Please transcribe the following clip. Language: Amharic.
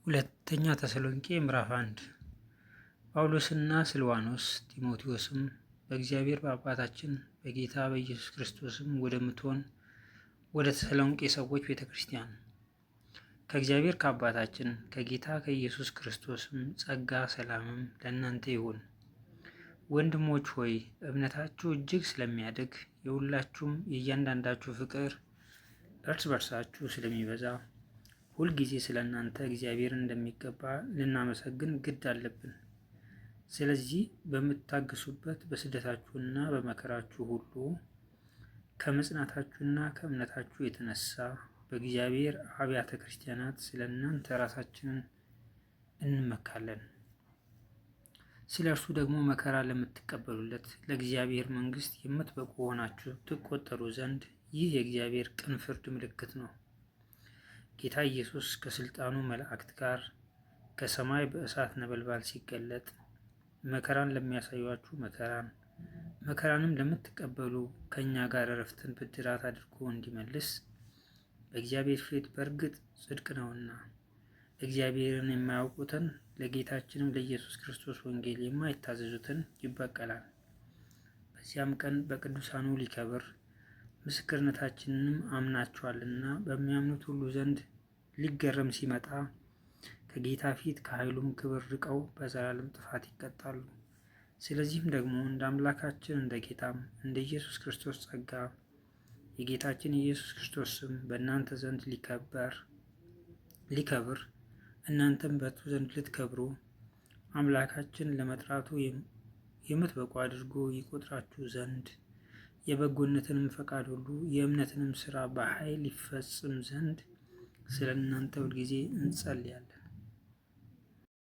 ሁለተኛ ተሰሎንቄ ምዕራፍ 1 ጳውሎስና ስልዋኖስ ጢሞቴዎስም በእግዚአብሔር በአባታችን በጌታ በኢየሱስ ክርስቶስም ወደምትሆን ወደ ተሰሎንቄ ሰዎች ቤተ ክርስቲያን ከእግዚአብሔር ከአባታችን ከጌታ ከኢየሱስ ክርስቶስም ጸጋ ሰላምም ለእናንተ ይሁን። ወንድሞች ሆይ እምነታችሁ እጅግ ስለሚያድግ የሁላችሁም የእያንዳንዳችሁ ፍቅር እርስ በርሳችሁ ስለሚበዛ ሁልጊዜ ስለ እናንተ እግዚአብሔርን እንደሚገባ ልናመሰግን ግድ አለብን። ስለዚህ በምታገሱበት በስደታችሁና በመከራችሁ ሁሉ ከመጽናታችሁና ከእምነታችሁ የተነሳ በእግዚአብሔር አብያተ ክርስቲያናት ስለ እናንተ ራሳችንን እንመካለን። ስለ እርሱ ደግሞ መከራ ለምትቀበሉለት ለእግዚአብሔር መንግሥት የምትበቁ ሆናችሁ ትቆጠሩ ዘንድ ይህ የእግዚአብሔር ቅን ፍርድ ምልክት ነው። ጌታ ኢየሱስ ከስልጣኑ መላእክት ጋር ከሰማይ በእሳት ነበልባል ሲገለጥ መከራን ለሚያሳዩአችሁ መከራንም ለምትቀበሉ ከእኛ ጋር ዕረፍትን ብድራት አድርጎ እንዲመልስ በእግዚአብሔር ፊት በእርግጥ ጽድቅ ነውና እግዚአብሔርን የማያውቁትን ለጌታችንም ለኢየሱስ ክርስቶስ ወንጌል የማይታዘዙትን ይበቀላል። በዚያም ቀን በቅዱሳኑ ሊከብር ምስክርነታችንንም አምናችኋልና በሚያምኑት ሁሉ ዘንድ ሊገረም ሲመጣ ከጌታ ፊት ከኃይሉም ክብር ርቀው በዘላለም ጥፋት ይቀጣሉ። ስለዚህም ደግሞ እንደ አምላካችን እንደ ጌታም እንደ ኢየሱስ ክርስቶስ ጸጋ የጌታችን የኢየሱስ ክርስቶስ ስም በእናንተ ዘንድ ሊከብር እናንተም በእርሱ ዘንድ ልትከብሩ አምላካችን ለመጥራቱ የምትበቁ አድርጎ ይቆጥራችሁ ዘንድ የበጎነትንም ፈቃድ ሁሉ የእምነትንም ሥራ በኃይል ይፈጽም ዘንድ ስለ እናንተ ሁልጊዜ እንጸልያለን።